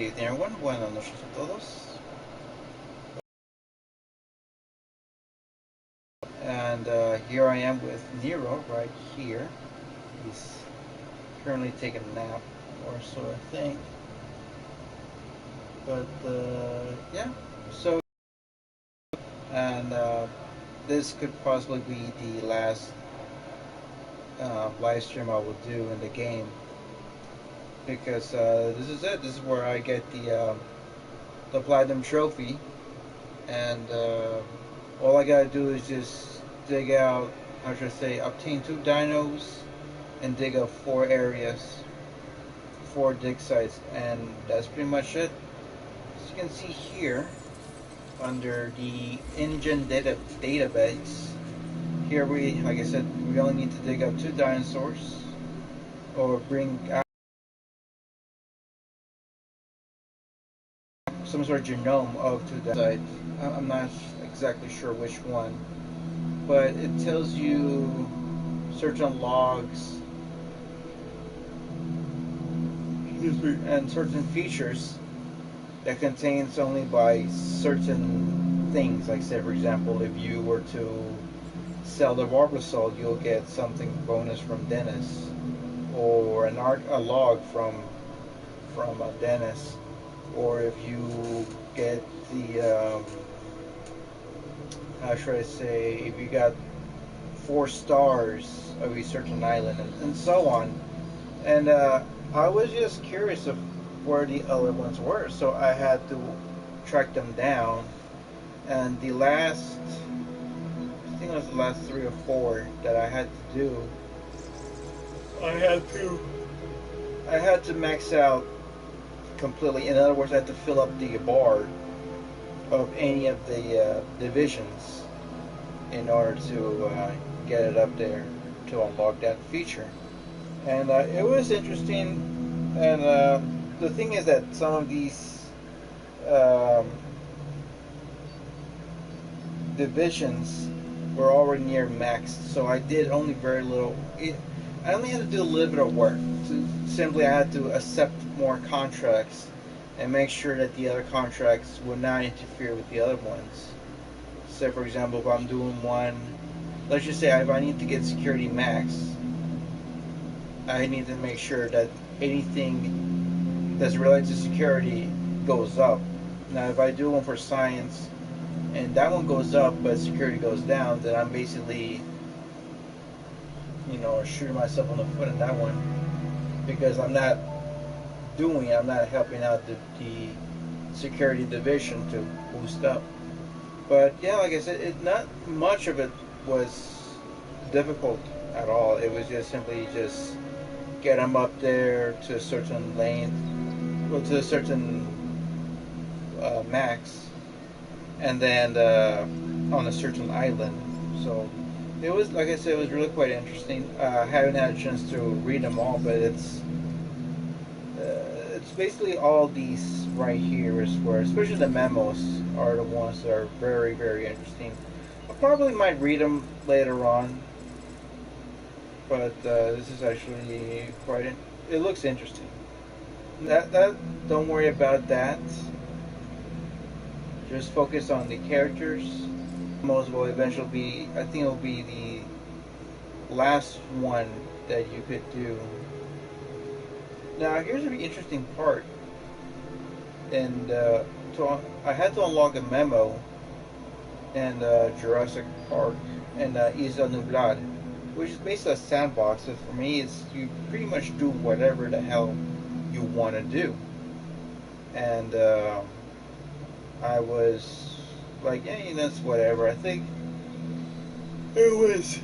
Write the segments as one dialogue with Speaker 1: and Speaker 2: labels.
Speaker 1: Good evening, everyone. Buenas noches a todos. And here I am with Nero right here. He's currently taking a nap or so, I think. But yeah, so and this could possibly be the last live stream I will do in the game because this is it. This is where I get the platinum trophy, and all I gotta do is just dig out, how should I say, obtain 2 dinos and dig up 4 areas, 4 dig sites, and that's pretty much it. As you can see here, under the engine database, here like I said, we only need to dig up 2 dinosaurs, or bring out some sort of genome of 2 dinosaurs. I'm not exactly sure which one, but it tells you certain logs and certain features that contains only by certain things. Like, say for example, if you were to sell the Barbasol, you'll get something bonus from Dennis, or a log from Dennis, or if you get the how should I say, if you got 4 stars of a certain island, and so on. And I was just curious of where the other ones were, so I had to track them down. And the last, I think it was the last 3 or 4 that I had to do, I had to max out completely. In other words, I had to fill up the bar of any of the divisions in order to get it up there to unlock that feature. And it was interesting. And the thing is that some of these divisions were already near maxed, so I did only very little. I only had to do a little bit of work. Simply, I had to accept more contracts and make sure that the other contracts would not interfere with the other ones. Say, for example, if I'm doing one, let's just say if I need to get security max, I need to make sure that anything that's related to security goes up. Now, if I do one for science and that one goes up but security goes down, then I'm basically, shooting myself in the foot in that one, because I'm not helping out the security division to boost up. But yeah, like I said, not much of it was difficult at all. It was just simply get them up there to a certain length, well, to a certain max, and then on a certain island. So it was, like I said, it was really quite interesting. I haven't had a chance to read them all, but it's basically all these right here is where, especially the memos, are the ones that are very, very interesting. I probably might read them later on, but this is actually it looks interesting. That don't worry about that. Just focus on the characters. Most will eventually be, I think it'll be the last one that you could do. Now here's the interesting part, and I had to unlock a memo in Jurassic Park and Isla Nublar, which is basically a sandbox. So for me, it's you pretty much do whatever the hell you want to do, and I was like, yeah, that's whatever. I think it was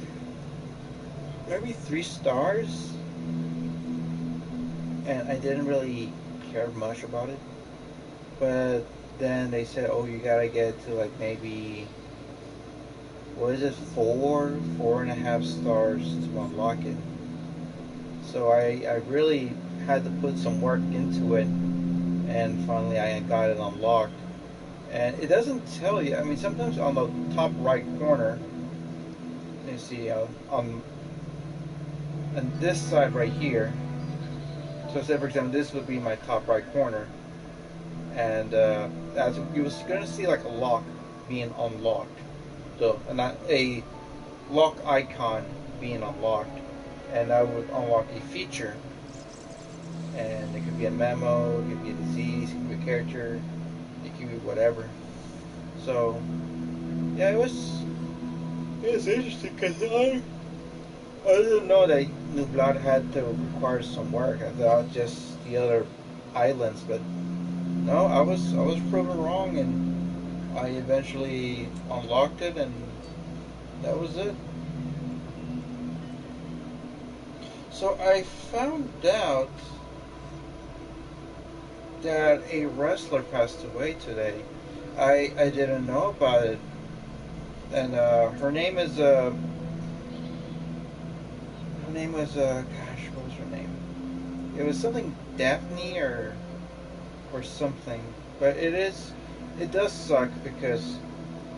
Speaker 1: maybe 3 stars, and I didn't really care much about it. But then they said, oh, you gotta get to like maybe, what is it, 4.5 stars to unlock it. So I really had to put some work into it, and finally I got it unlocked. And it doesn't tell you, I mean, sometimes on the top right corner, let me see, on this side right here, so say for example this would be my top right corner, and as you was gonna see like a lock being unlocked, so not a lock icon being unlocked, and that would unlock a feature, and it could be a memo, it could be a disease, it could be a character, it could be whatever. So yeah, it was interesting because I didn't know that New Blood had to require some work. I thought just the other islands, but no, I was proven wrong, and I eventually unlocked it, and that was it. So I found out that a wrestler passed away today. I didn't know about it, and her name was gosh, what was her name? It was something Daphne or something. But it does suck because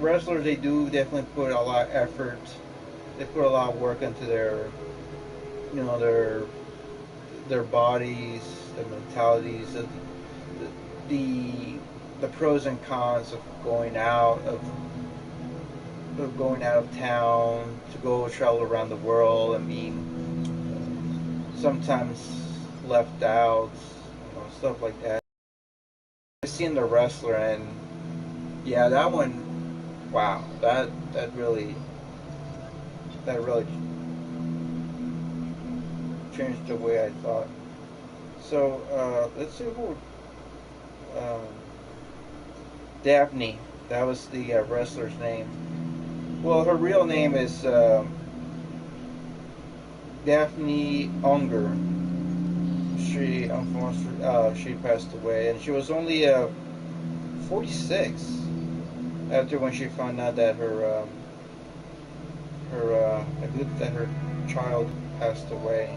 Speaker 1: wrestlers, they do definitely put a lot of effort. They put a lot of work into you know, their bodies, their mentalities, the the pros and cons of going out of town to go travel around the world and being sometimes left out, stuff like that. I've seen the wrestler, and yeah, that one, wow, that really changed the way I thought. So let's see who. Um, Daphne, that was the wrestler's name. Well, her real name is Daphne Unger. She unfortunately she passed away, and she was only 46 after when she found out that I believe that her child passed away,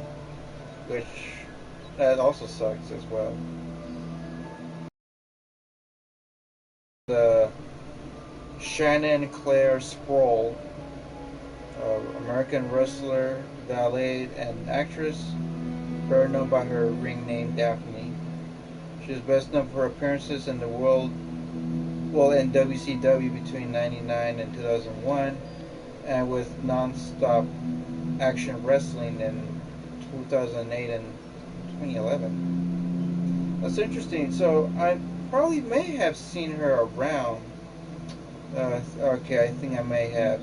Speaker 1: which that also sucks as well. The Shannon Claire Sproul, American wrestler, ballet, and actress, better known by her ring name Daphne. She is best known for her appearances in the in WCW between '99 and 2001, and with non-stop action wrestling in 2008 and 2011. That's interesting. So I probably may have seen her around. Okay, I think I may have.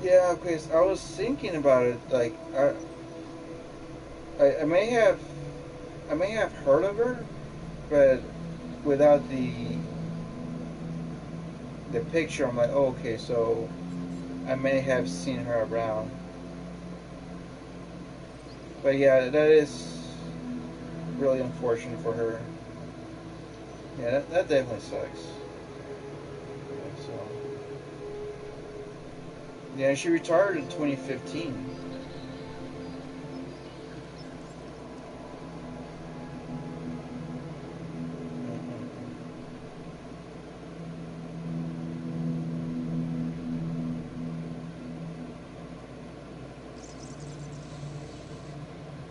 Speaker 1: Yeah, okay. So I was thinking about it. Like I I may have heard of her, but without the picture, I'm like, oh, okay, so I may have seen her around. But yeah, that is really unfortunate for her. Yeah, that definitely sucks. Yeah, so yeah, she retired in 2015.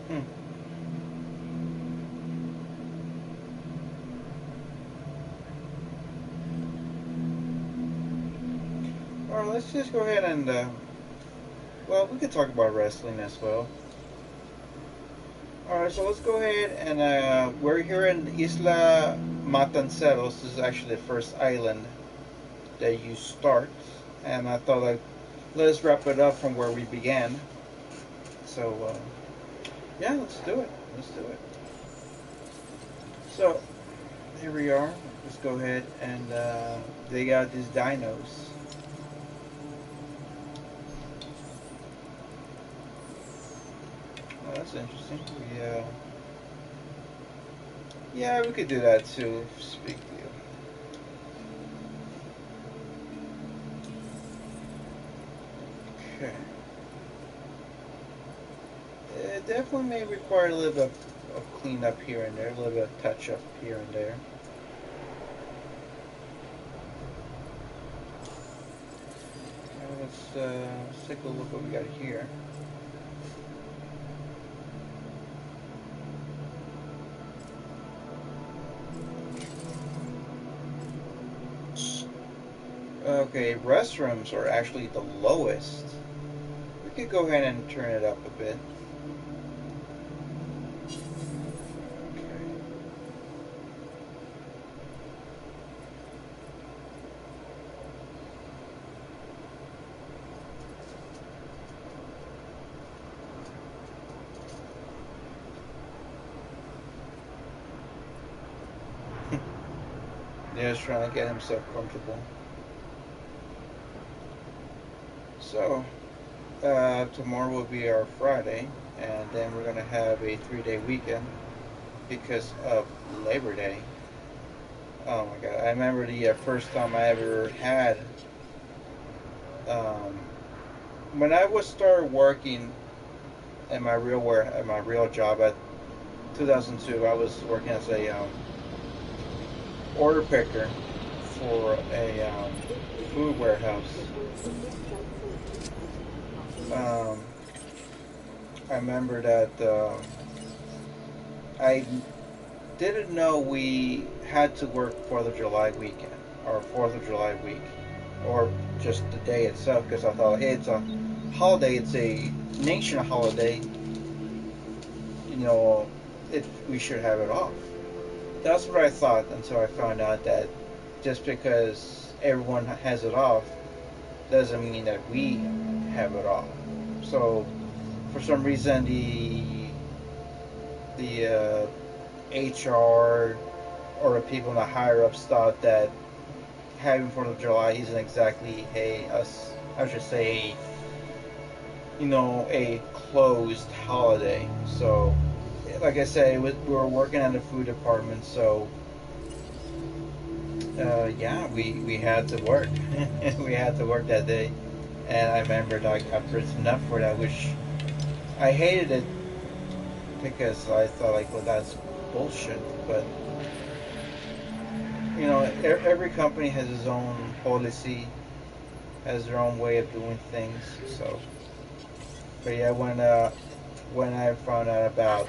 Speaker 1: Hmm. All right, let's just go ahead and well, we could talk about wrestling as well. All right, so let's go ahead and we're here in Isla Matanceros. This is actually the first island that you start, and I thought like let's wrap it up from where we began. So yeah, let's do it. Let's do it. So here we are. Let's go ahead and dig out these dinos. Oh, that's interesting. Yeah, we could do that too. Speak deal. Okay. It definitely may require a little bit of cleanup here and there, a little bit of touch up here and there. Let's take a look what we got here. Okay, restrooms are actually the lowest. We could go ahead and turn it up a bit. Yeah, he's trying to get himself comfortable. So, tomorrow will be our Friday, and then we're gonna have a 3-day weekend because of Labor Day. Oh my God! I remember the first time I ever had um, when I was started working at my real job at 2002. I was working as a order picker for a food warehouse. Um, I remember that I didn't know we had to work 4th of July weekend or 4th of July week or just the day itself because I thought, hey, it's a holiday, it's a nation holiday, you know, we should have it off. That's what I thought until I found out that just because everyone has it off doesn't mean that we have it off. So for some reason the HR or the people in the higher ups thought that having 4th of July isn't exactly I should say, a closed holiday. So, like I said, we were working in the food department, so yeah, we had to work. We had to work that day, and I remember I got prison enough for that, which I hated it because I thought like, well, that's bullshit. But every company has its own policy, has their own way of doing things. So, but yeah, when I found out about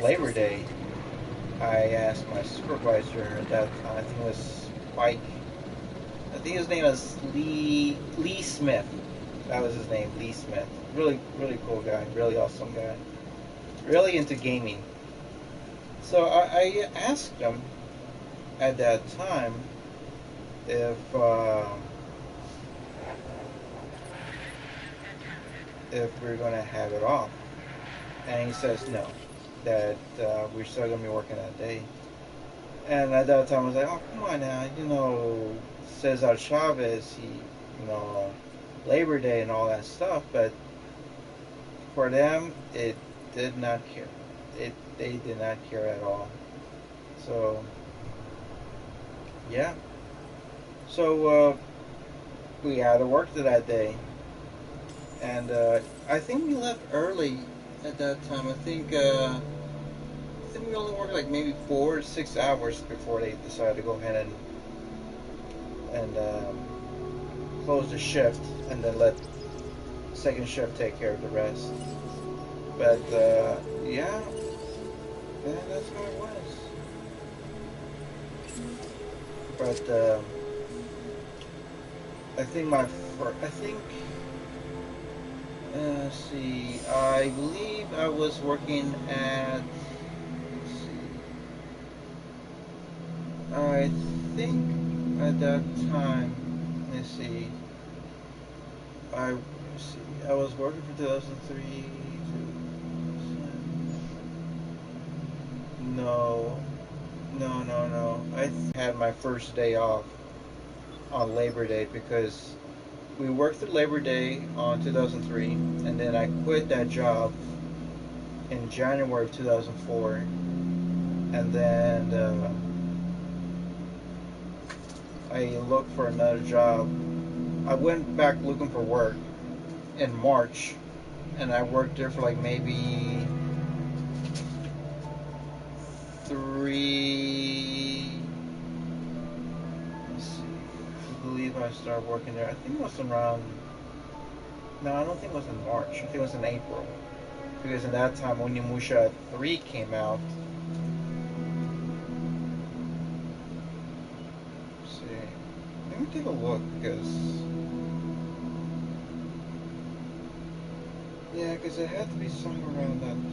Speaker 1: Labor Day, I asked my supervisor at that time. I think it was Mike. I think his name was Lee Smith. That was his name, Lee Smith. Really, really cool guy. Really awesome guy. Really into gaming. So I asked him at that time if we're gonna have it off, and he says no, that we're still gonna be working that day. And at that time I was like, oh come on now, Cesar Chavez, Labor Day and all that stuff, but for them it did not care. They did not care at all. So yeah. So we had to work that day, and I think we left early at that time. I think we only worked like maybe 4 to 6 hours before they decided to go ahead and close the shift, and then let second shift take care of the rest. But yeah, that's how it was. But I think let's see, I believe I was working at, let's see, I think at that time, let's see, I was working for 2003. No, no. I had my first day off on Labor Day because we worked through Labor Day on 2003, and then I quit that job in January of 2004, and then I looked for another job. I went back looking for work in March, and I worked there for like maybe three. Let's see. I believe I started working there. I think it was around. No, I don't think it was in March. I think it was in April. Because in that time, Onimusha 3 came out. Let's see. I think me take a look because yeah, because it had to be somewhere around that time.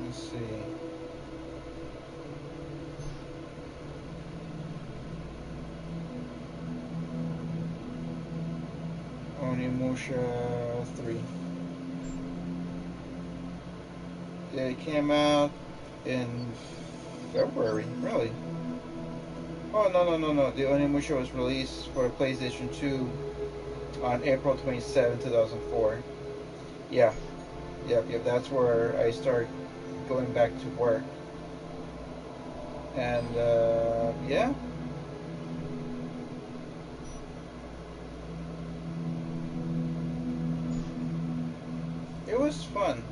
Speaker 1: Let's see. Onimusha 3. Yeah, it came out in February, really. Oh, no. The Onimusha was released for PlayStation 2 on April 27, 2004. Yeah, yep. That's where I started going back to work. And, yeah. It was fun.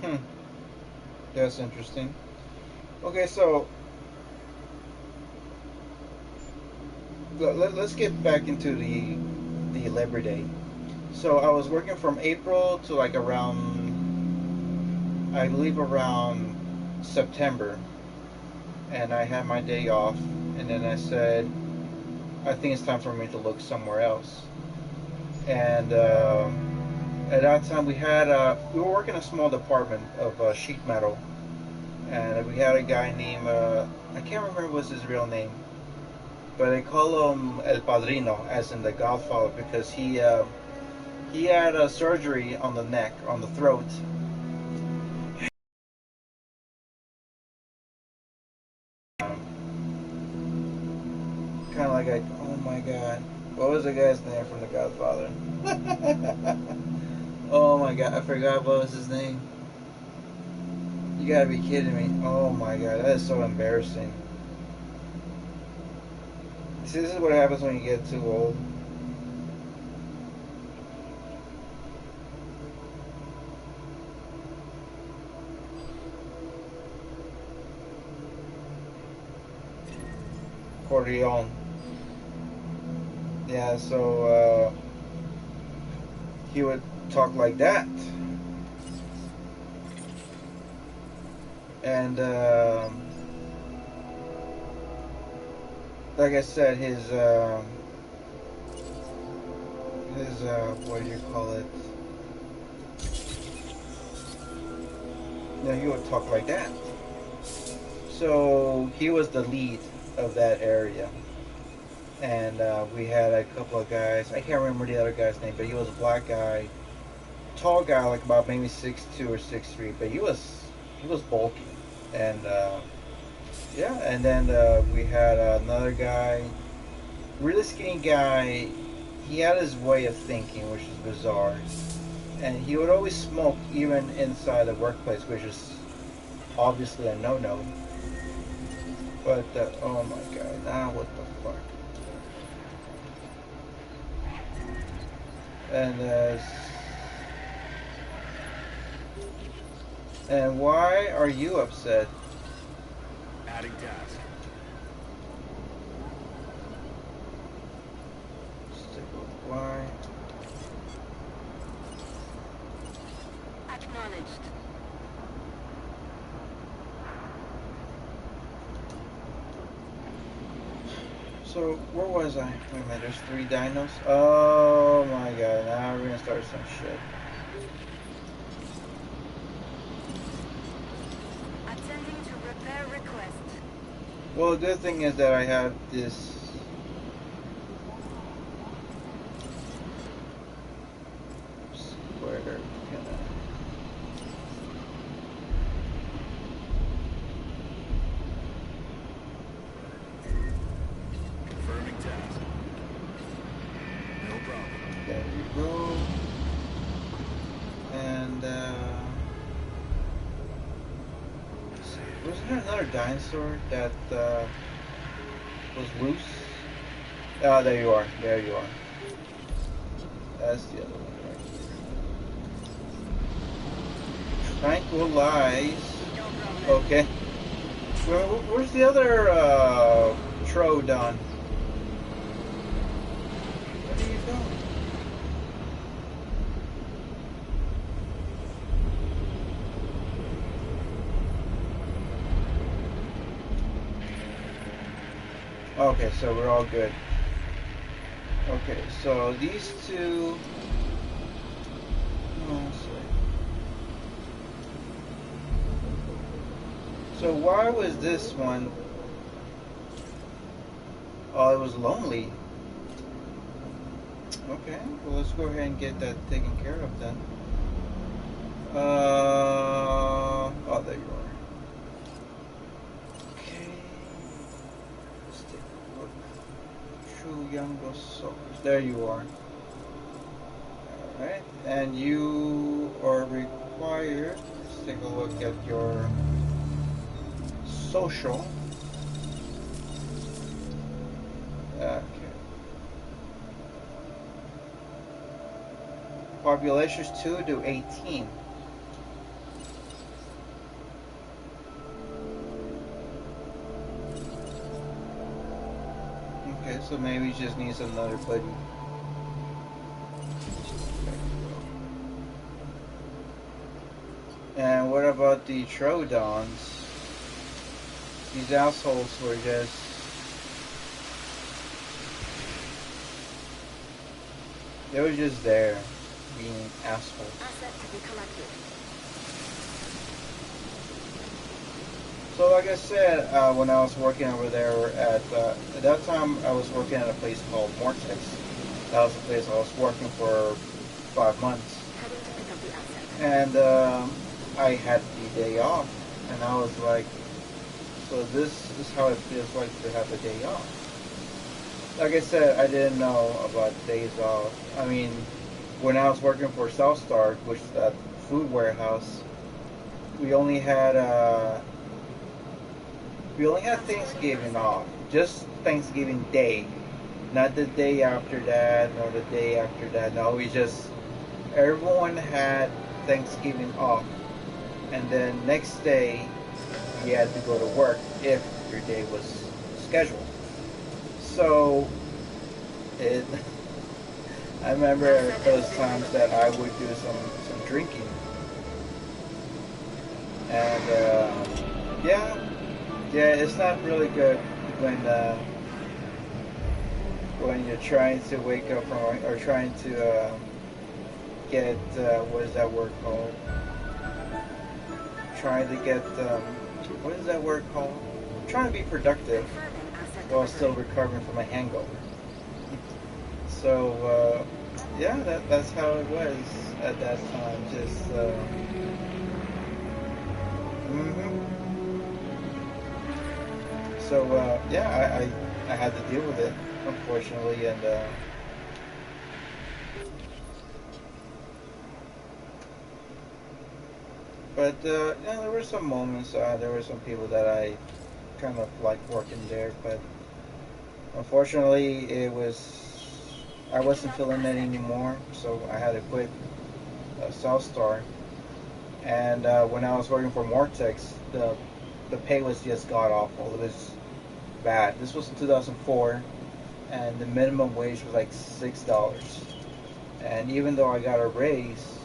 Speaker 1: Hmm. That's interesting. Okay, so let's get back into the Labor Day. So I was working from April to like around, I believe around September, and I had my day off, and then I said, I think it's time for me to look somewhere else. And at that time we were working a small department of sheet metal, and we had a guy named I can't remember what was his real name, but they call him El Padrino, as in the Godfather, because he had a surgery on the neck, on the throat. Kind of like, oh my god, what was the guy's name from the Godfather? Oh my god, I forgot what was his name. You gotta be kidding me. Oh my god, that is so embarrassing. See, this is what happens when you get too old. Corleone. Yeah, so he would talk like that. And like I said, his what do you call it? He would talk like that. So he was the lead of that area, and we had a couple of guys. I can't remember the other guy's name, but he was a black guy, tall guy, like about maybe 6'2" or 6'3", but he was bulky, and yeah. And then we had another guy, really skinny guy. He had his way of thinking, which is bizarre, and he would always smoke even inside the workplace, which is obviously a no-no. But oh my god, now what the fuck? And and why are you upset?
Speaker 2: Adding task.
Speaker 1: Stick with why?
Speaker 3: Acknowledged.
Speaker 1: So where was I? Wait a minute, there's 3 dinos. Oh my god, now we're gonna start some shit.
Speaker 3: Attending to repair request.
Speaker 1: Well, the good thing is that I have this. Where can I?
Speaker 2: Confirming task. No problem.
Speaker 1: There we go. And wasn't there another dinosaur that was loose? Ah, there you are. There you are. That's the other one right here. Tranquilize. Okay. Where's the other Troodon? Where do you go? Okay, so we're all good. Okay, so these two. Oh, sorry. So why was this one? Oh, it was lonely. Okay, well let's go ahead and get that taken care of then. Oh, there you are. Okay, let's take a look. Trujillosaurus. There you are. Alright, and you are required. Let's take a look at your social. Okay. Populations 2 to 18. Okay, so maybe he just needs another buddy. And what about the Troodons? These assholes were just... They were just there, being assholes.
Speaker 3: Asset to be collected.
Speaker 1: So like I said, when I was working over there at that time I was working at a place called Mortex. That was the place I was working for 5 months.
Speaker 3: Heading to pick up the asset.
Speaker 1: And I had the day off. And I was like, so this is how it feels like to have a day off. Like I said, I didn't know about days off. I mean, when I was working for Southstar, which is that food warehouse, we only had Thanksgiving off. Just Thanksgiving Day. Not the day after that, nor the day after that. No, everyone had Thanksgiving off. And then next day, you had to go to work if your day was scheduled. So, I remember those times that I would do some drinking. And, yeah, it's not really good when you're trying to wake up from, or trying to get, what is that word called? Trying to get, what is that word called? Trying to be productive while still recovering from a hangover. So, yeah, that's how it was at that time. Just, So, yeah, I had to deal with it, unfortunately, and, but, yeah, there were some moments, there were some people that I kind of liked working there, but unfortunately, I wasn't feeling it anymore, so I had to quit Southstar. And when I was working for Mortex, the pay was just god awful. It was bad. This was in 2004, and the minimum wage was like $6. And even though I got a raise,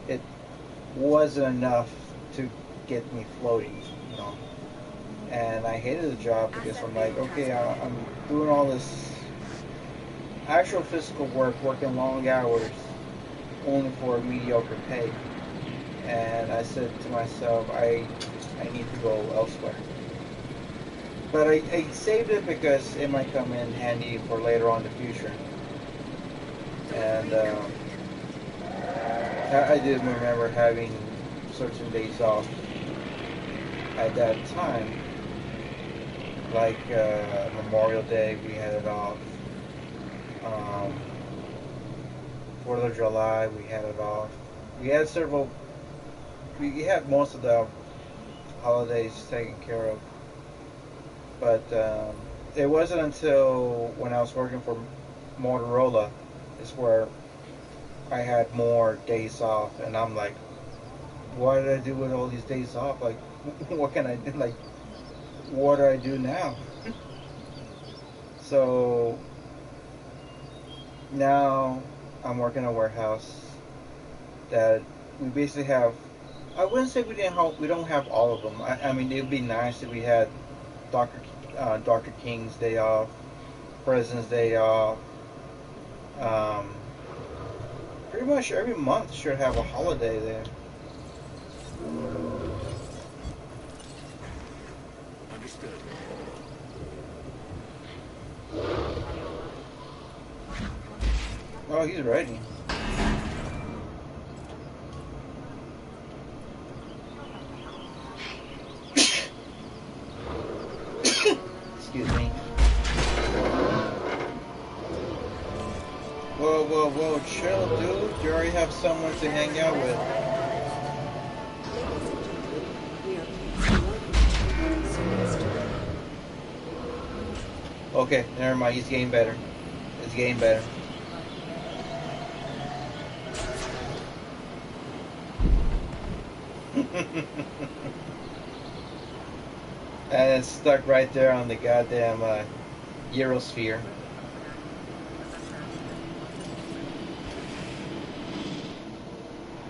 Speaker 1: it wasn't enough to get me floating, you know. And I hated the job because I'm like, okay, I'm doing all this actual physical work, working long hours, only for a mediocre pay. And I said to myself, I need to go elsewhere. But I saved it because it might come in handy for later on in the future. And I did remember having certain days off at that time. Like Memorial Day, we had it off. 4th of July, we had it off. We had most of the holidays taken care of. But it wasn't until when I was working for Motorola is where I had more days off, and I'm like, what did I do with all these days off? Like, what can I do? Like, what do I do now? So now I'm working in a warehouse that we basically have. I wouldn't say we don't have all of them. I mean, it'd be nice if we had Dr. King's day off, President's Day off. Um, Pretty much every month should have a holiday there.
Speaker 2: Understood.
Speaker 1: Oh, he's ready. Excuse me. Whoa, whoa, whoa, chill, dude. You already have someone to hang out with. Okay, never mind. He's getting better. He's getting better. And it's stuck right there on the goddamn Eurosphere.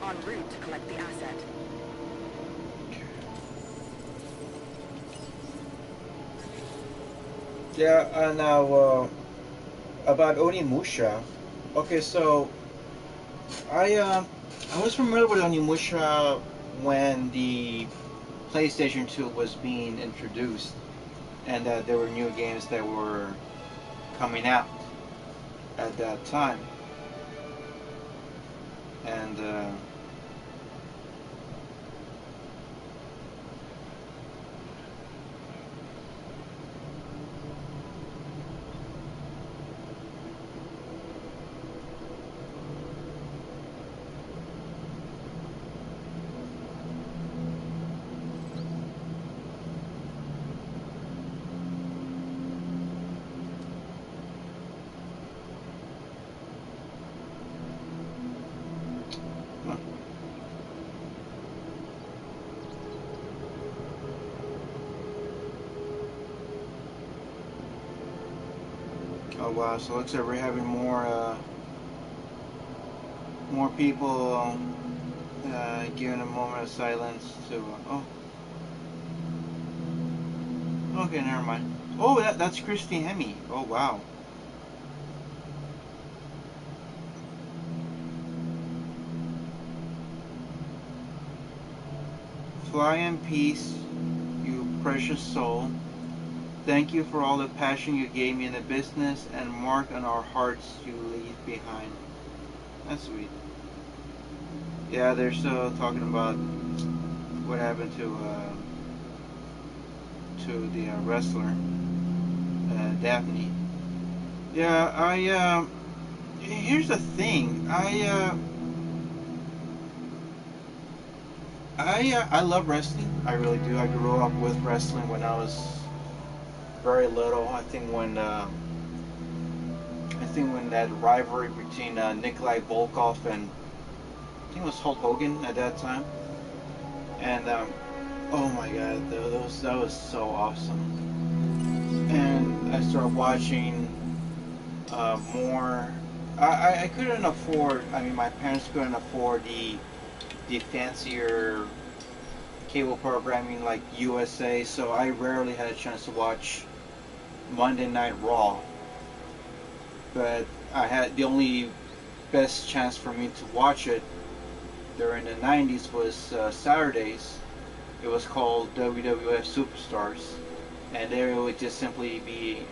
Speaker 3: En route to collect the asset.
Speaker 1: Yeah, now about Onimusha. Okay, so I was familiar with Onimusha when the PlayStation 2 was being introduced, and that there were new games that were coming out at that time. And oh wow, so it looks like we're having more people giving a moment of silence to. Okay, never mind. Oh, that's Christy Hemme. Oh wow. Fly in peace, you precious soul. Thank you for all the passion you gave me in the business and mark on our hearts you leave behind. That's sweet. Yeah, they're still talking about what happened to the wrestler Daphne. Yeah, here's the thing. I love wrestling. I really do. I grew up with wrestling when I was very little. I think when that rivalry between Nikolai Volkov and I think it was Hulk Hogan at that time, and oh my God, that was so awesome. And I started watching more. I couldn't afford. I mean, my parents couldn't afford the fancier cable programming like USA, so I rarely had a chance to watch Monday Night Raw. But I had the only best chance for me to watch it during the 90s was Saturdays. It was called WWF Superstars, and there would just simply be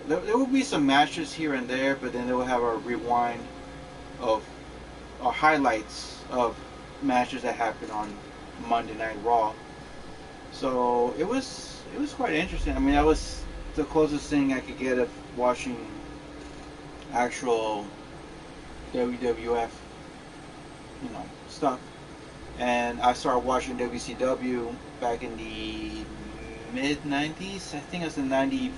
Speaker 1: there would be some matches here and there, but then they would have a rewind of highlights of matches that happened on Monday Night Raw. So it was quite interesting. I mean, that was the closest thing I could get of watching actual WWF, stuff. And I started watching WCW back in the mid 90s. I think it was in 90.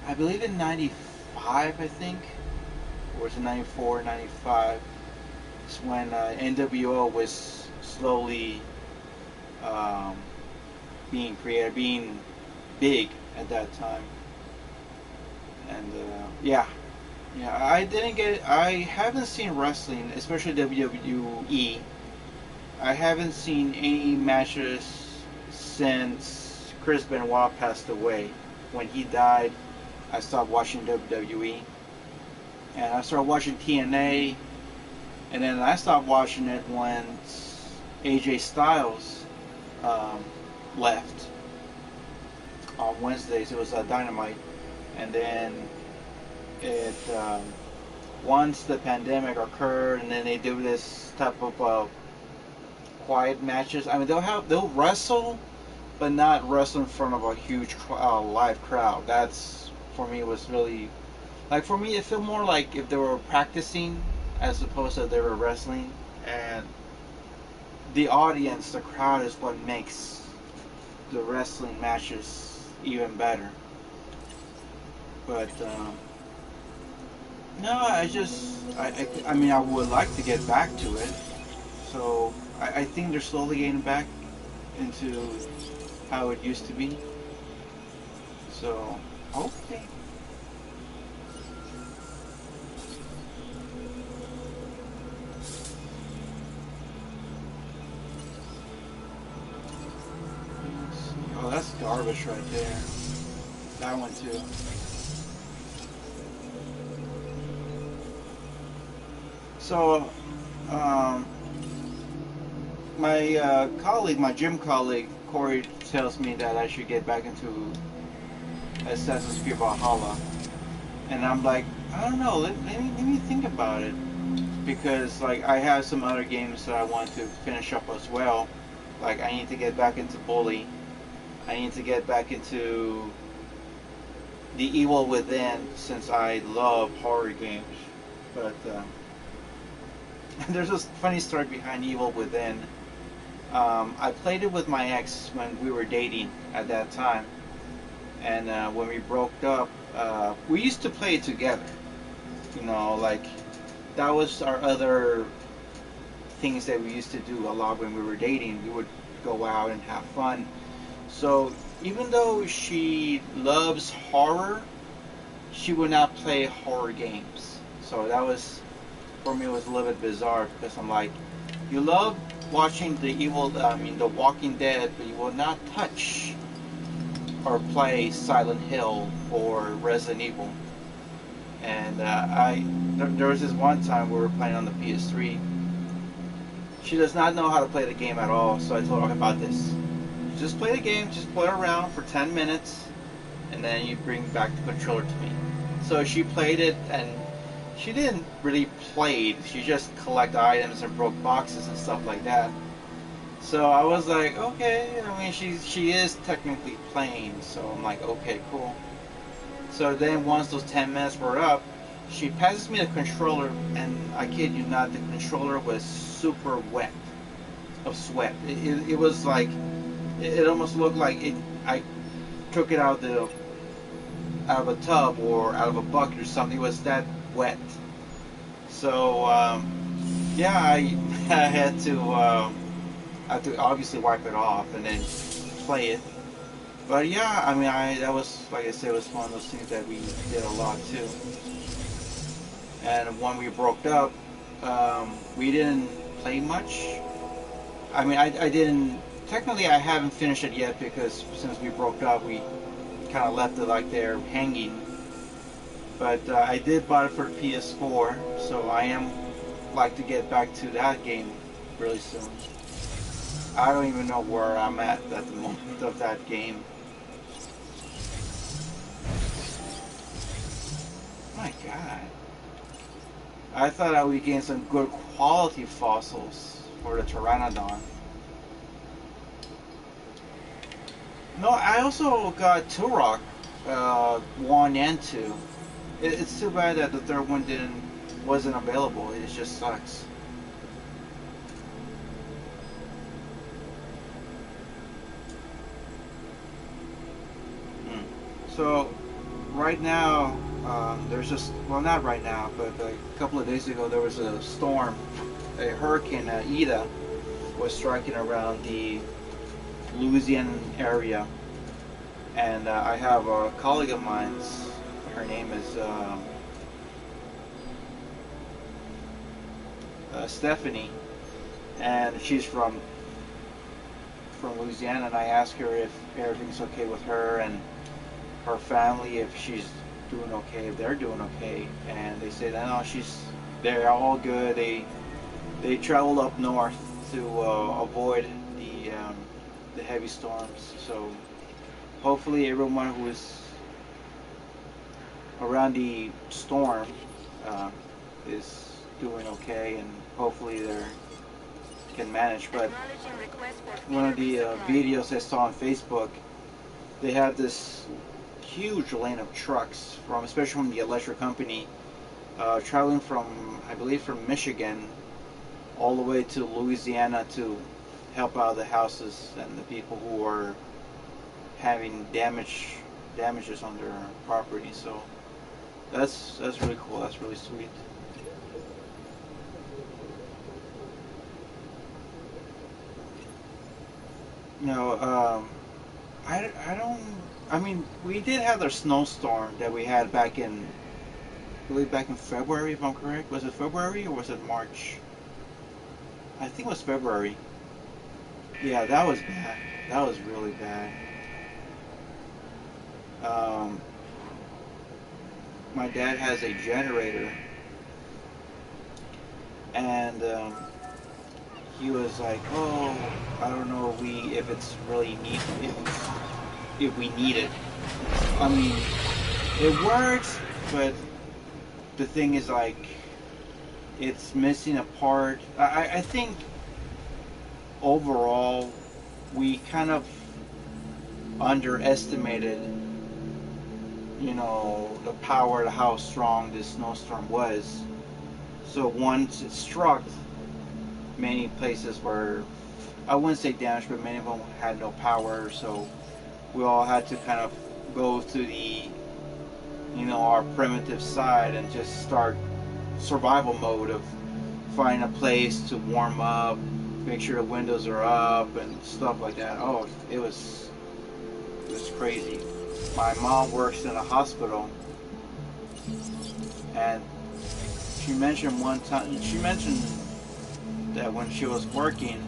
Speaker 1: I believe in 95. I think, or was it 94, 95? It's when NWO was slowly being created, being big at that time. And yeah, I didn't get. I haven't seen wrestling, especially WWE. I haven't seen any matches since Chris Benoit passed away. When he died, I stopped watching WWE, and I started watching TNA, and then I stopped watching it when AJ Styles left on Wednesdays. It was Dynamite, and then it once the pandemic occurred, and then they do this type of quiet matches. I mean, they'll wrestle, but not wrestle in front of a huge live crowd. That's, for me, was really, like, for me it felt more like if they were practicing as opposed to they were wrestling. And the audience, the crowd, is what makes the wrestling matches even better. But no, I mean, I would like to get back to it. So I think they're slowly getting back into how it used to be. So hopefully. Oh, that's garbage right there. That one too. So, my colleague, my gym colleague, Corey, tells me that I should get back into Assassin's Creed Valhalla. And I'm like, I don't know, let me think about it. Because, like, I have some other games that I want to finish up as well. Like, I need to get back into Bully. I need to get back into The Evil Within, since I love horror games. But, there's a funny story behind Evil Within. I played it with my ex when we were dating at that time. And when we broke up, we used to play it together. You know, like, that was our other things that we used to do a lot when we were dating. We would go out and have fun. So even though she loves horror, she would not play horror games. So that was, for me, it was a little bit bizarre, because I'm like, you love watching The Walking Dead, but you will not touch or play Silent Hill or Resident Evil. And there was this one time we were playing on the PS3. She does not know how to play the game at all, so I told her about this. Just play the game, just play around for 10 minutes, and then you bring back the controller to me. So she played it, and she didn't really play it. She just collected items and broke boxes and stuff like that. So I was like, okay, I mean, she is technically playing, so I'm like, okay, cool. So then once those 10 minutes were up, she passes me the controller, and I kid you not, the controller was super wet of sweat. It was like, it almost looked like I took it out of a tub or out of a bucket or something. It was that wet. So yeah, I had to obviously wipe it off and then play it. But yeah, I mean, that was, like I said, it was one of those things that we did a lot too. And when we broke up, we didn't play much. I mean, I didn't, technically I haven't finished it yet, because since we broke up, we kind of left it like there hanging. But I did buy it for PS4, so I am like to get back to that game really soon. I don't even know where I'm at the moment of that game. My God. I thought I would gain some good quality fossils for the Pteranodon. No, I also got Turok 1 and 2. It's too bad that the third one wasn't available. It just sucks. So right now, there's just, well, not right now, but a couple of days ago there was a storm, a hurricane, Ida, was striking around the Louisiana area, and I have a colleague of mine's. Her name is Stephanie, and she's from Louisiana. And I asked her if everything's okay with her and her family, if she's doing okay, if they're doing okay, and they say that no, they're all good. They traveled up north to avoid the heavy storms. So hopefully everyone who is around the storm is doing okay, and hopefully they can manage. But one of the videos I saw on Facebook, they had this huge lane of trucks especially from the electric company, traveling from, I believe, from Michigan all the way to Louisiana to help out the houses and the people who are having damages on their property. So that's really cool. That's really sweet. No, I don't. I mean, we did have the snowstorm that we had back in, I believe back in February, if I'm correct. Was it February or was it March? I think it was February. Yeah, that was bad. That was really bad. My dad has a generator, and he was like, "Oh, I don't know if it's really if we need it." I mean, it works, but the thing is, like, it's missing a part. I think overall we kind of underestimated, the power, how strong this snowstorm was. So once it struck, many places were, I wouldn't say damaged, but many of them had no power. So we all had to kind of go to our primitive side and just start survival mode of finding a place to warm up, make sure the windows are up and stuff like that. Oh, it was crazy. My mom works in a hospital, and she mentioned that when she was working,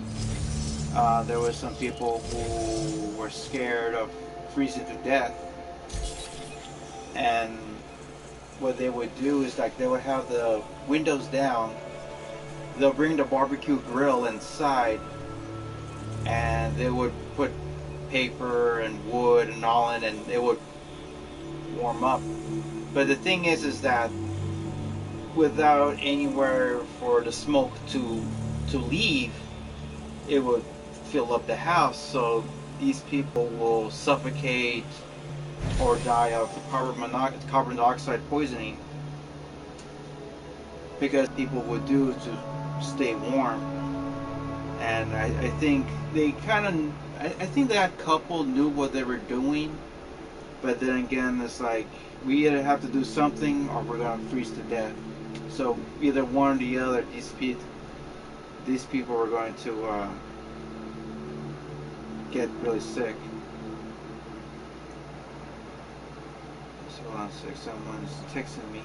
Speaker 1: there was some people who were scared of freezing to death, and what they would do is, like, they would have the windows down, they'll bring the barbecue grill inside, and they would put paper and wood and all in, and it would warm up. But the thing is that without anywhere for the smoke to leave, it would fill up the house. So these people will suffocate or die of carbon dioxide poisoning, because people would do to stay warm. And I think they I think that couple knew what they were doing, but then again, it's like, we either have to do something or we're gonna freeze to death. So either one or the other, these people were going to get really sick. So hold on a sec, someone's texting me.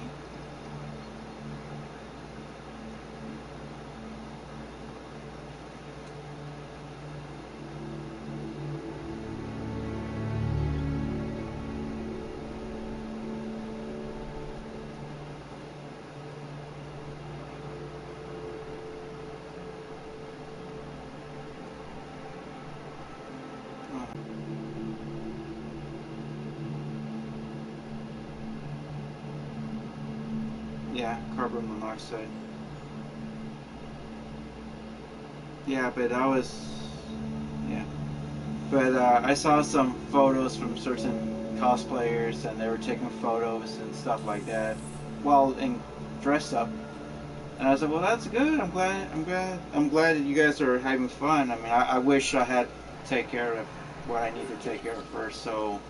Speaker 1: Yeah, carbon monoxide. Yeah, but yeah. But I saw some photos from certain cosplayers, and they were taking photos and stuff like that, while dressed up. And I was like, well, that's good. I'm glad that you guys are having fun. I mean, I wish I had to take care of what I need to take care of first. So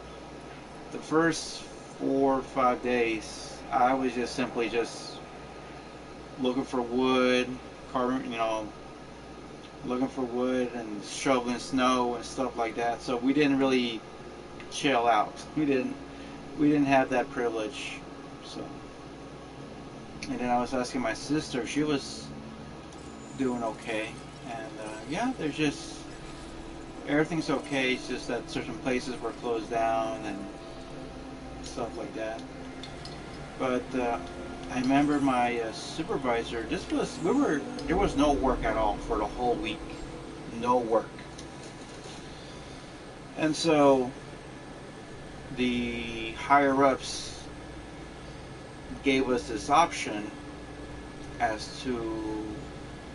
Speaker 1: the first 4 or 5 days, I was just simply just looking for wood, carving, looking for wood and shoveling snow and stuff like that. So we didn't really chill out. We didn't have that privilege. So, and then I was asking my sister, she was doing okay, and yeah, there's just everything's okay. It's just that certain places were closed down and stuff like that. But I remember my supervisor. There was no work at all for the whole week, no work, and so the higher ups gave us this option as to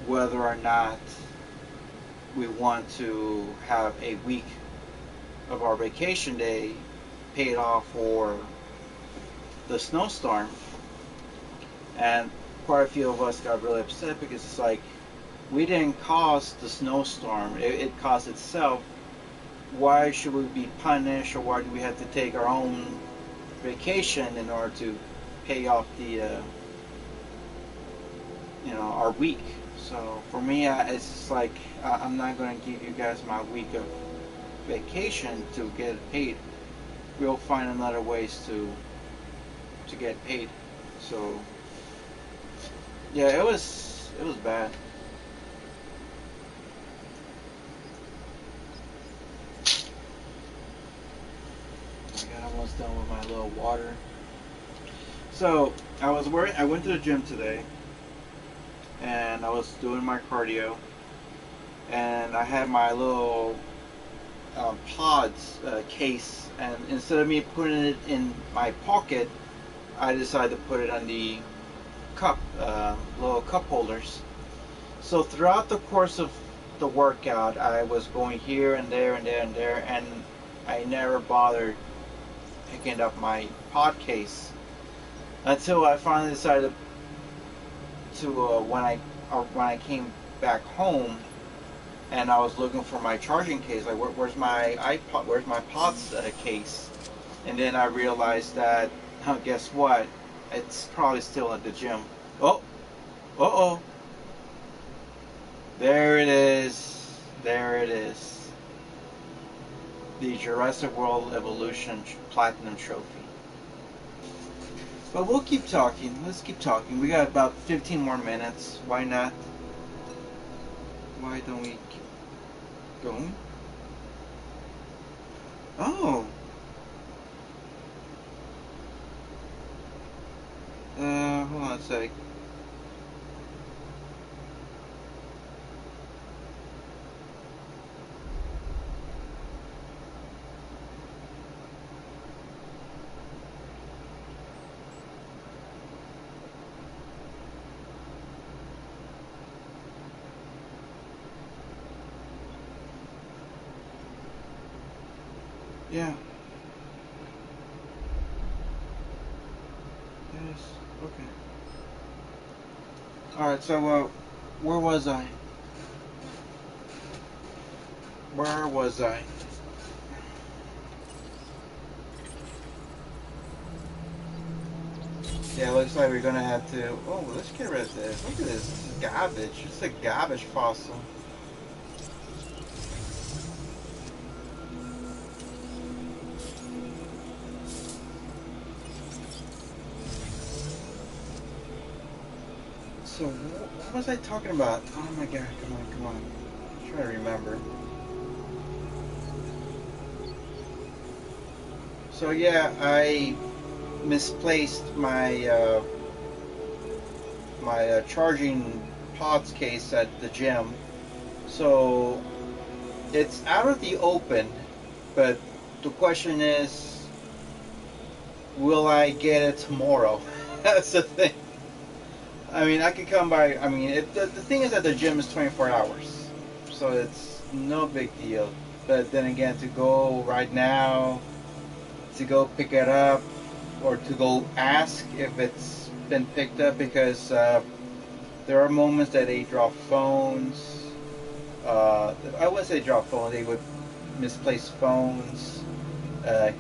Speaker 1: whether or not we want to have a week of our vacation day paid off for the snowstorm. And quite a few of us got really upset because it's like, we didn't cause the snowstorm, it caused itself. Why should we be punished, or why do we have to take our own vacation in order to pay off the our week? So for me, it's just like, I'm not going to give you guys my week of vacation to get paid. We'll find another ways to get paid. So yeah, it was bad. I got almost done with my little water. So I went to the gym today, and I was doing my cardio, and I had my little pods case, and instead of me putting it in my pocket, I decided to put it on the cup, little cup holders. So throughout the course of the workout, I was going here and there and there and there, and I never bothered picking up my pod case until I finally decided to when I came back home, and I was looking for my charging case, like where's my iPod, where's my pods case, and then I realized that, guess what? It's probably still at the gym. Oh, there it is. The Jurassic World Evolution Platinum Trophy. But we'll keep talking. Let's keep talking. We got about 15 more minutes. Why not? Why don't we keep going? Oh. Hold on a sec. Yeah. Yes. Okay. Alright, so, where was I? Where was I? Yeah, looks like we're gonna have to... Oh, let's get rid of this. Look at this. This is garbage. It's a garbage fossil. So, what was I talking about? Oh my god, come on. I'm trying to remember. So yeah, I misplaced my charging pods case at the gym. So it's out of the open, but the question is, will I get it tomorrow? That's the thing. I mean, I could come by. I mean, the thing is that the gym is 24 hours, so it's no big deal. But then again, to go right now, to go pick it up, or to go ask if it's been picked up, because there are moments that they drop phones. I wouldn't say drop phones. They would misplace phones,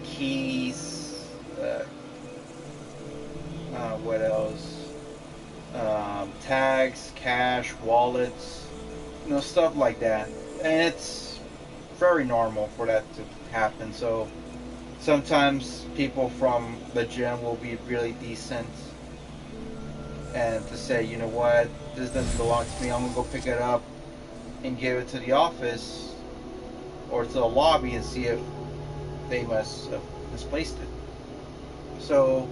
Speaker 1: keys. Uh, what else? Tags, cash, wallets, stuff like that. And it's very normal for that to happen. So sometimes people from the gym will be really decent and to say, you know what, this doesn't belong to me. I'm gonna go pick it up and give it to the office or to the lobby and see if they must have misplaced it. So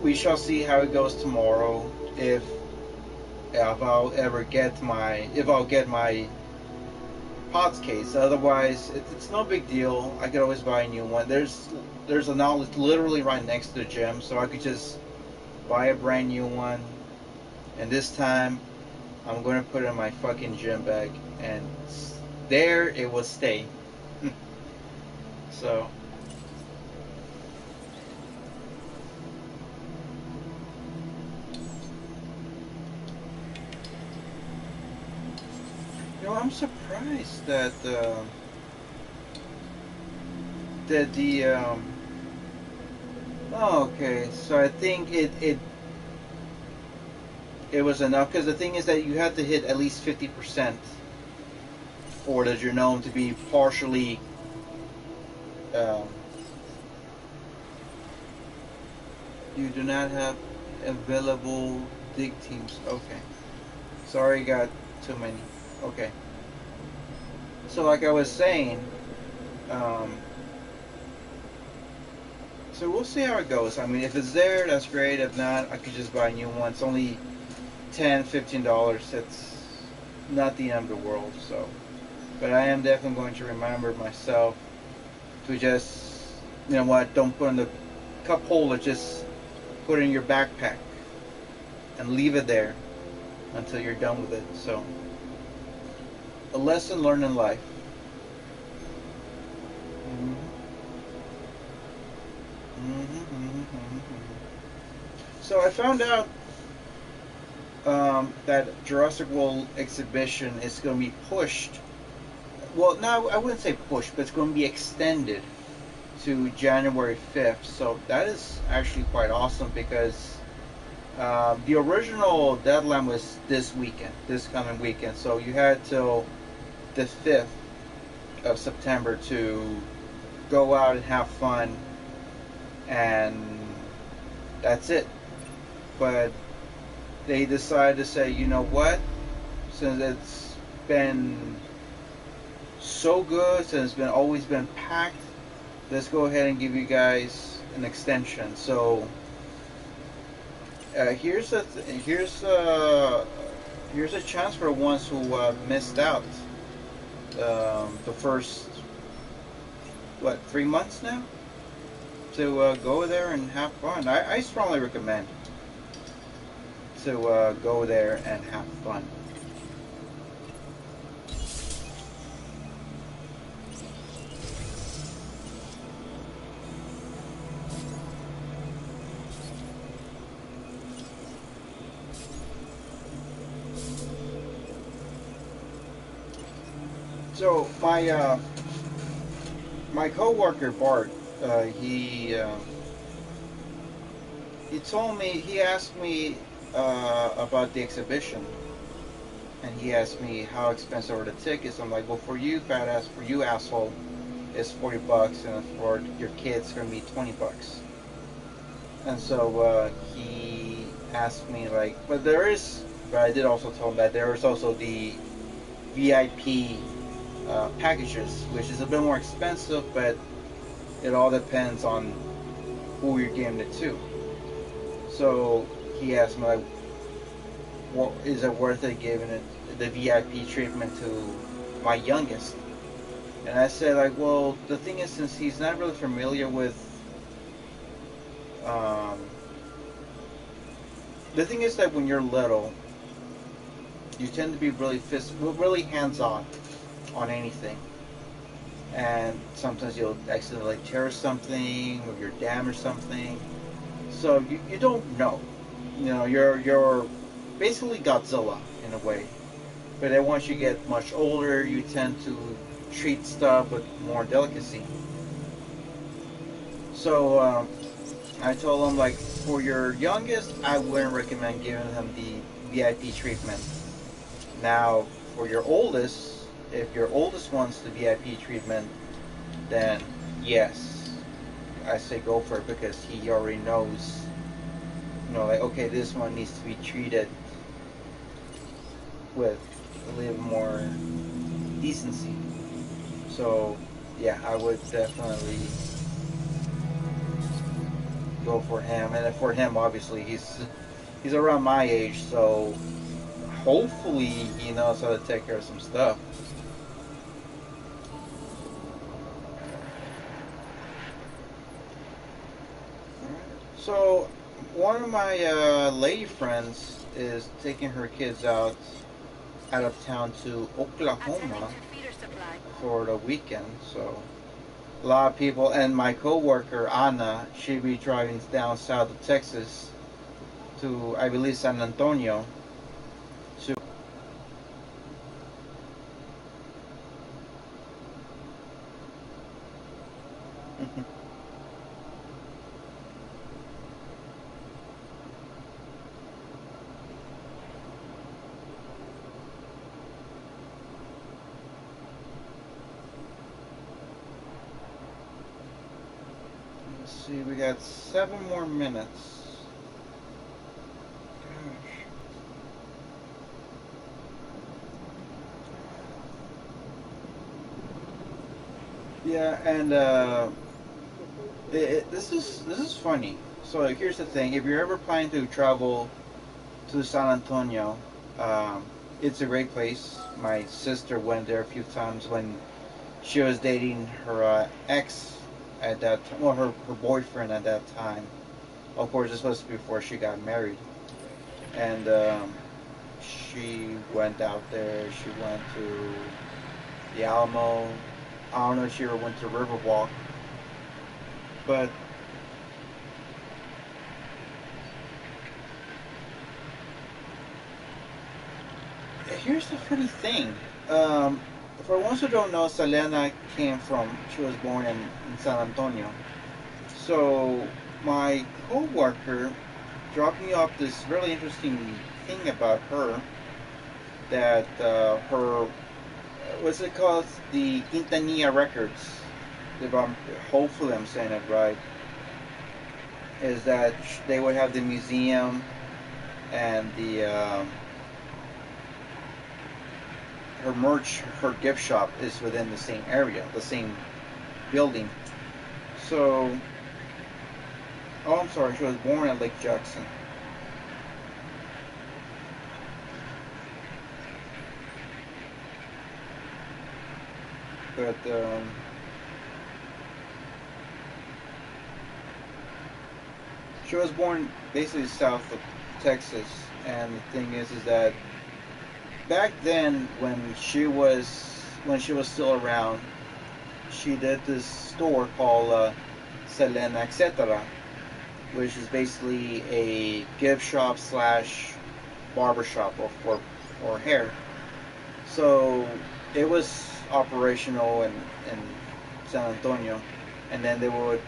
Speaker 1: we shall see how it goes tomorrow. If I'll get my pods case. Otherwise, it's no big deal. I could always buy a new one. There's an outlet literally right next to the gym, so I could just buy a brand new one. And this time, I'm going to put it in my fucking gym bag, and there it will stay. So. I'm surprised that oh, okay, so I think it was enough, because the thing is that you have to hit at least 50% for the genome to be partially you do not have available dig teams. Okay, sorry, got too many. Okay. So like I was saying, so we'll see how it goes. I mean, if it's there, that's great. If not, I could just buy a new one. It's only $10, $15. It's not the end of the world. So, but I am definitely going to remember myself to just, don't put in the cup holder. Just put it in your backpack and leave it there until you're done with it. So. A lesson learned in life. So I found out that Jurassic World exhibition is going to be pushed. Well, no, I wouldn't say pushed, but it's going to be extended to January 5th. So that is actually quite awesome, because the original deadline was this coming weekend. So you had till the 5th of September to go out and have fun, and that's it. But they decided to say, you know what, since it's been so good, since it's always been packed, let's go ahead and give you guys an extension. So here's a chance for the ones who missed out. The first 3 months now to go there and have fun. I strongly recommend to go there and have fun. So my coworker Bart, he asked me about the exhibition, and he asked me how expensive are the tickets. I'm like, well, for you, badass, for you, asshole, it's $40, and for your kids, it's gonna be $20. And so he asked me but I did also tell him that there is also the VIP packages, which is a bit more expensive, but it all depends on who you're giving it to. So he asked me, what is it worth it giving it the VIP treatment to my youngest? And I said, well, the thing is, since he's not really familiar with the thing is that when you're little, you tend to be really hands-on on anything, and sometimes you'll accidentally tear something or you'll damage something. So you don't know. You're basically Godzilla in a way. But then once you get much older, you tend to treat stuff with more delicacy. So I told him, like, for your youngest, I wouldn't recommend giving him the VIP treatment. Now, for your oldest, if your oldest wants the VIP treatment, then yes, I say go for it because he already knows, like, okay, this one needs to be treated with a little more decency. So, yeah, I would definitely go for him. And for him, obviously, he's around my age, so hopefully he knows how to take care of some stuff. So, one of my lady friends is taking her kids out of town to Oklahoma for the weekend. So, a lot of people, and my coworker Anna, she'll be driving down south of Texas to, I believe, San Antonio. To let's see, we got 7 more minutes. Gosh. Yeah, and this is funny. So here's the thing: if you're ever planning to travel to San Antonio, um, it's a great place. My sister went there a few times when she was dating her ex at that time, well, her boyfriend at that time. Of course, this was before she got married, and she went out there. She went to the Alamo. I don't know if she ever went to Riverwalk, but here's the funny thing. Um, for ones who don't know, Selena she was born in San Antonio. So my coworker dropped me off this really interesting thing about her that her, what's it called? The Quintanilla Records. If hopefully I'm saying it right. Is that they would have the museum and the her merch, her gift shop is within the same area, the same building. So, oh, I'm sorry, she was born at Lake Jackson. But she was born basically south of Texas, and the thing is that back then when she was still around, she did this store called Selena Etc., which is basically a gift shop slash barbershop or hair. So it was operational in San Antonio, and then they were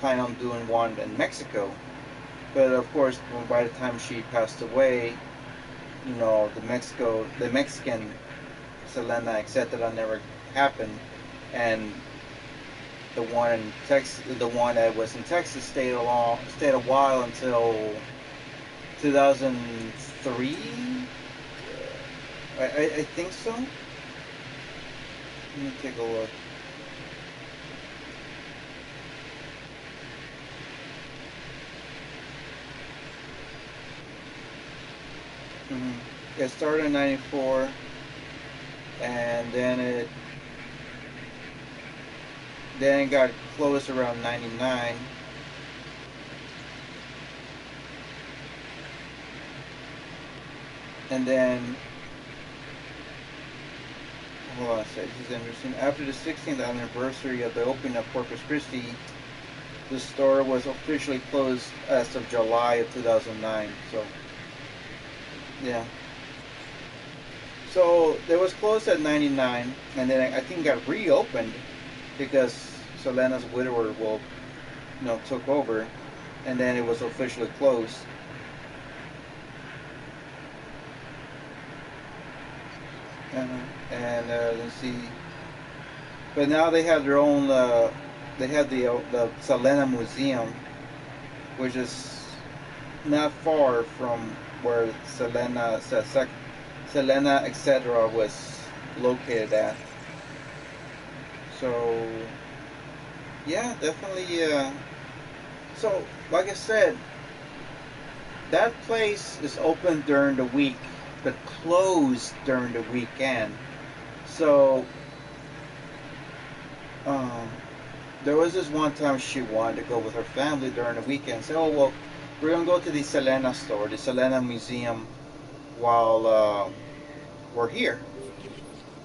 Speaker 1: planning on doing one in Mexico. But of course, by the time she passed away, the Mexican Selena etc. never happened, and the one in Texas, the one that was in Texas, stayed a while until 2003. I think so. Let me take a look. It started in '94, and then it got closed around '99. And then, hold on a sec, this is interesting. After the 16th anniversary of the opening of Corpus Christi, the store was officially closed as of July of 2009. So, yeah. So it was closed at '99, and then I think got reopened because Selena's widower took over, and then it was officially closed. Uh, and let's see. But now they have their own. They have the Selena Museum, which is not far from where Selena, etc. was located at. So yeah, definitely. So like I said, that place is open during the week, but closed during the weekend. So um, there was this one time she wanted to go with her family during the weekend. Say, oh well, we're gonna go to the Selena store, the Selena Museum, while we're here,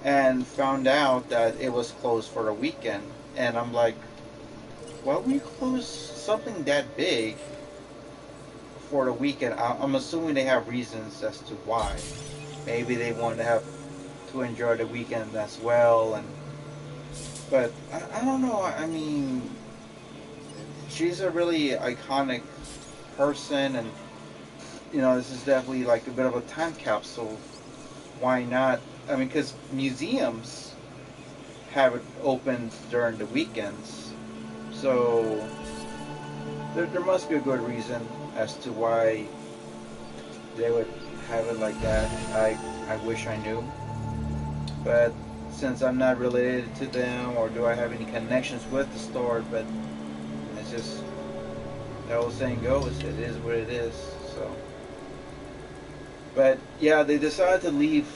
Speaker 1: and found out that it was closed for the weekend. And I'm like, why would you close something that big for the weekend? I'm assuming they have reasons as to why. Maybe they want to have to enjoy the weekend as well, and but I don't know. I mean, she's a really iconic person, and this is definitely like a bit of a time capsule. Why not? I mean, because museums have it open during the weekends, so there must be a good reason as to why they would have it like that. I wish I knew, but since I'm not related to them, or do I have any connections with the store, but it's just the old saying goes, it is what it is. So, but yeah, they decided to leave.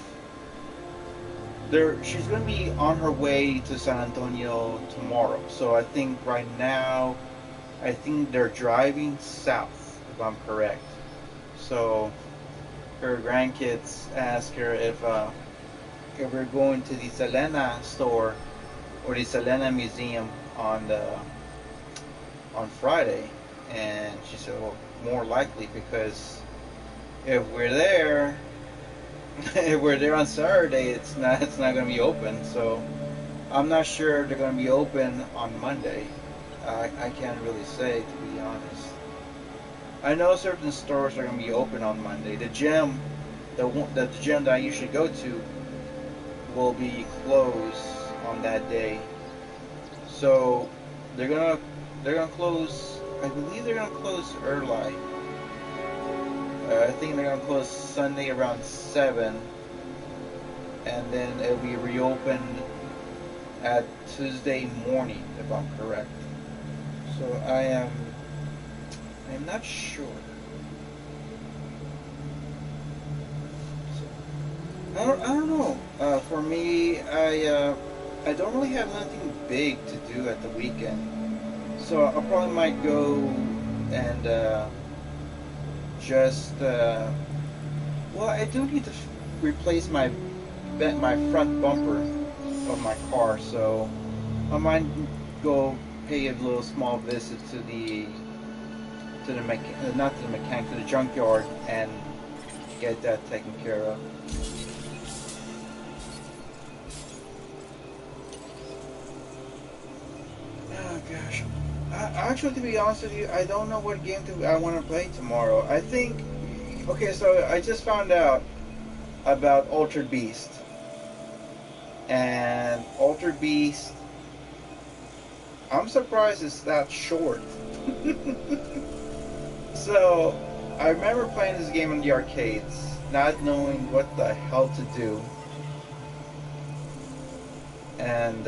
Speaker 1: She's gonna be on her way to San Antonio tomorrow. So I think right now, I think they're driving south, if I'm correct. So her grandkids ask her if we're going to the Selena store or the Selena Museum on Friday, and she said, well, more likely, because if we're there, if we're there on Saturday, it's not going to be open. So I'm not sure they're going to be open on Monday. I can't really say, to be honest. I know certain stores are going to be open on Monday. The gym that I usually go to will be closed on that day. So they're gonna close. I believe they're gonna close early. I think they're gonna close Sunday around 7, and then it'll be reopened at Tuesday morning, if I'm correct. So I'm not sure. I don't know. For me, I don't really have anything big to do at the weekend, so I probably might go and just. Well, I do need to replace my front bumper of my car, so I might go pay a little small visit to the not to the mechanic, to the junkyard, and get that taken care of. Oh gosh. Actually, to be honest with you, I don't know what game I want to play tomorrow. I think. Okay, so I just found out about Altered Beast. And Altered Beast, I'm surprised it's that short. So, I remember playing this game in the arcades, not knowing what the hell to do. And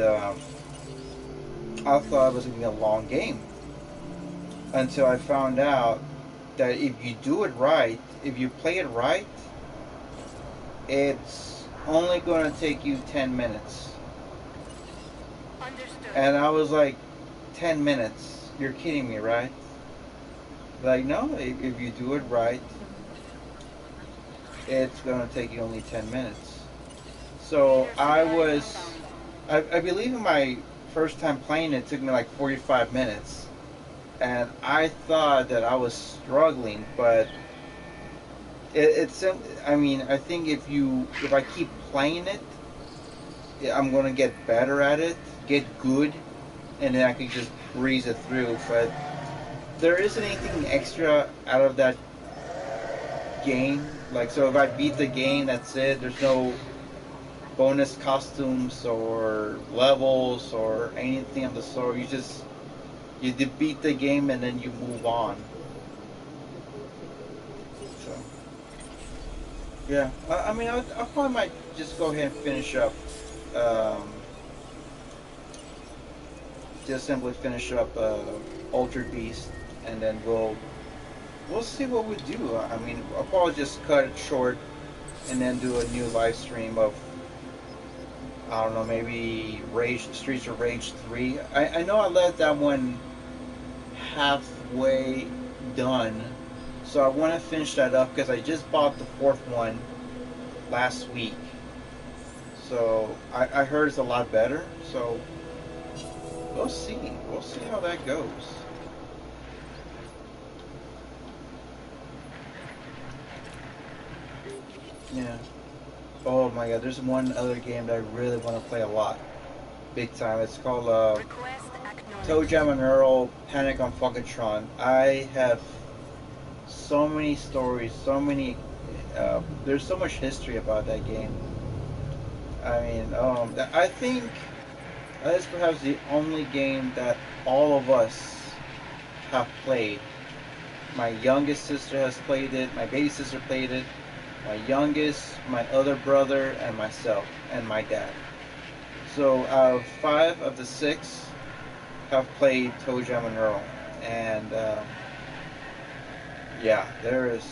Speaker 1: I thought it was going to be a long game. Until I found out that if you do it right, if you play it right, it's only going to take you 10 minutes.
Speaker 3: Understood.
Speaker 1: And I was like, 10 minutes? You're kidding me, right? Like, no, if you do it right, it's going to take you only 10 minutes. So I believe in my first time playing it took me like 45 minutes. And I thought that I was struggling, but it's I mean, I think if I keep playing it, I'm gonna get better at it, get good, and then I can just breeze it through. But there isn't anything extra out of that game. Like, so if I beat the game, that's it. There's no bonus costumes or levels or anything of the sort. You defeat the game and then you move on. So yeah, I mean, I probably might just go ahead and finish up. Um, just simply finish up Altered Beast, and then we'll see what we do. I mean, I'll probably just cut it short and then do a new live stream of, I don't know, maybe Streets of Rage 3. I know I let that one halfway done, so I want to finish that up because I just bought the fourth one last week. So I heard it's a lot better. So we'll see. We'll see how that goes. Yeah. Oh my god, there's one other game that I really want to play a lot. Big time. It's called Toe Jam and Earl Panic on Funkatron. I have so many stories, there's so much history about that game. I mean, I think that is perhaps the only game that all of us have played. My youngest sister has played it, my baby sister played it, my youngest, my other brother, and myself, and my dad. So out of 5 of the 6 have played Toe Jam and Earl. And yeah, there's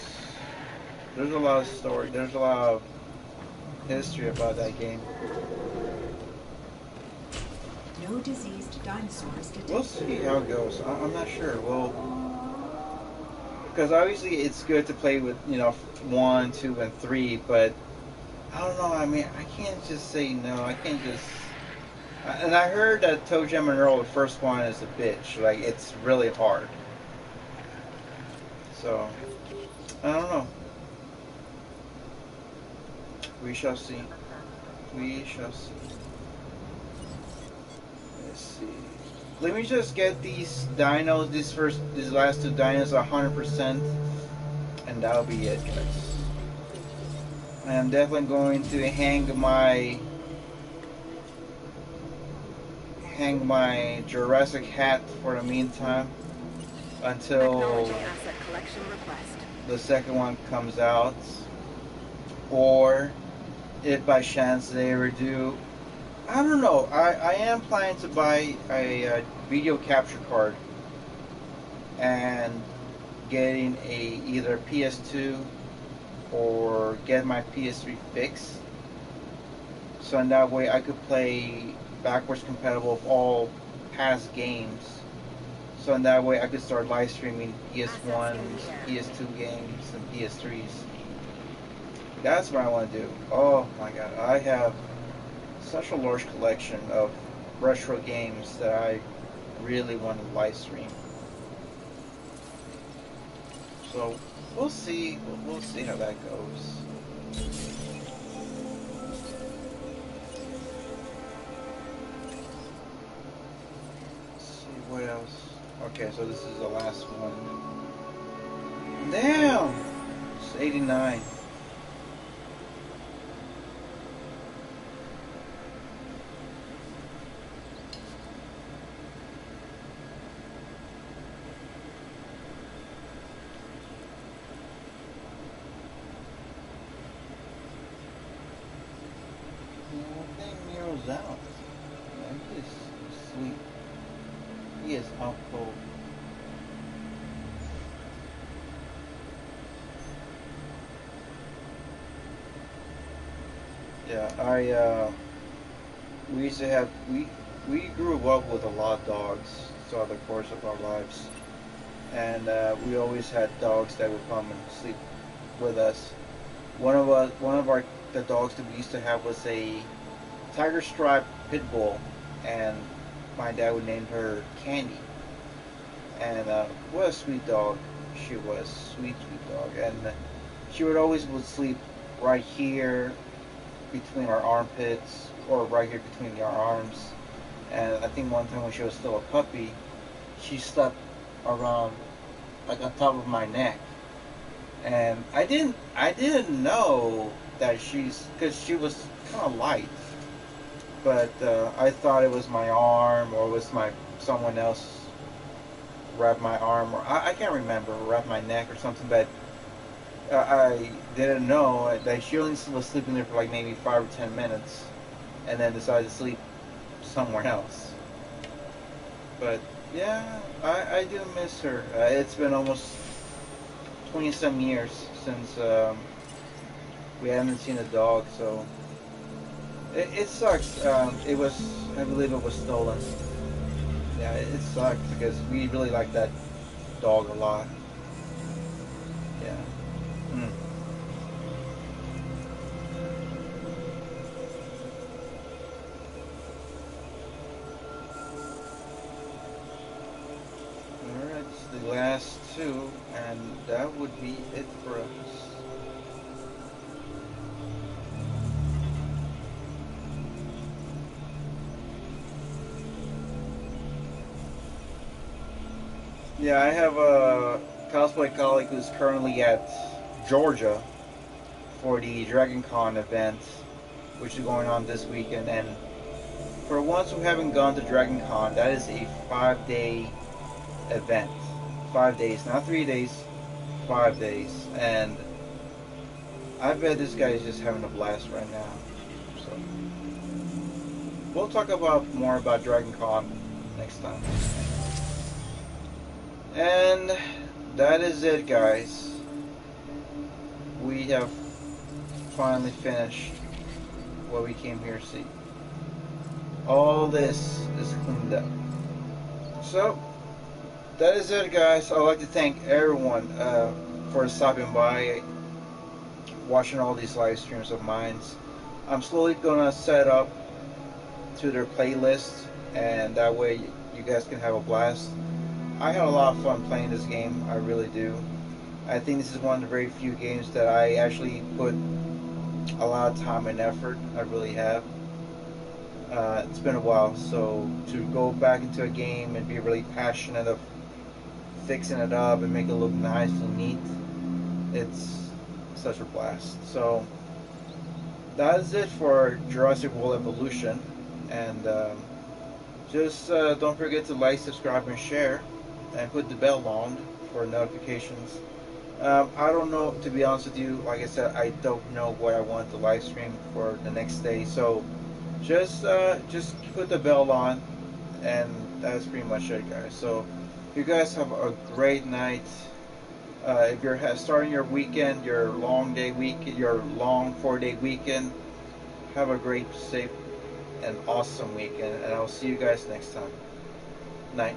Speaker 1: a lot of story, there's a lot of history about that game.
Speaker 4: No diseased dinosaurs detected.
Speaker 1: We'll see how it goes. I'm not sure. Well, because obviously it's good to play with 1, 2, and 3, but I don't know. I mean, I can't just say no. I can't just. And I heard that Toe Jam and Earl, the first one, is a bitch. Like, it's really hard. So I don't know. We shall see. We shall see. Let's see. Let me just get these dinos, these last 2 dinos 100%, and that'll be it, guys. I'm definitely going to hang my Jurassic hat for the meantime until the second one comes out, or if by chance they ever do. I don't know. I am planning to buy a video capture card and getting either PS2 or get my PS3 fixed. So in that way I could play backwards compatible of all past games. So in that way I could start live streaming PS1s, PS2 games, and PS3s. That's what I want to do. Oh my god, I have such a large collection of retro games that I really want to live stream. So we'll see. We'll see how that goes. Let's see what else. Okay, so this is the last one. Damn, it's 89. Out. Man, he is sweet. He is out cold. Yeah, we used to have we grew up with a lot of dogs throughout the course of our lives, and we always had dogs that would come and sleep with us. One of the dogs that we used to have was a tiger stripe pit bull, and my dad would name her Candy. And what a sweet dog she was, sweet dog. And she would sleep right here between our armpits, or right here between our arms. And I think one time when she was still a puppy, she slept around like on top of my neck, and I didn't know that because she was kind of light, but I thought it was my arm or was my someone else wrapped my arm, or I can't remember, wrapped my neck or something, but I didn't know that she only was sleeping there for like maybe 5 or 10 minutes, and then decided to sleep somewhere else. But yeah, I do miss her. It's been almost 20 some years since we haven't seen a dog, so it sucks. It was, I believe it was stolen. Yeah, it sucks because we really like that dog a lot. Yeah. Mm. Alright, it's the last two, and that would be it for us. Yeah, I have a cosplay colleague who's currently at Georgia for the Dragon Con event, which is going on this weekend. And for once who haven't gone to Dragon Con, that is a 5 day event. 5 days, not 3 days, 5 days. And I bet this guy is just having a blast right now. So we'll talk about more about Dragon Con next time. And that is it, guys. We have finally finished what we came here to see. All this is cleaned up. So, that is it, guys. I'd like to thank everyone for stopping by, watching all these live streams of mine. I'm slowly gonna set up to their playlist, and that way you guys can have a blast. I had a lot of fun playing this game. I really do. I think this is one of the very few games that I actually put a lot of time and effort. I really have. It's been a while, so to go back into a game and be really passionate of fixing it up and make it look nice and neat, it's such a blast. So that is it for Jurassic World Evolution, and just don't forget to like, subscribe, and share, and put the bell on for notifications. I don't know, to be honest with you. Like I said, I don't know what I want to live stream for the next day, so just put the bell on, and that's pretty much it, guys. So you guys have a great night. If you're starting your weekend, your long 4-day weekend, have a great, safe, and awesome weekend, and I'll see you guys next time. Night.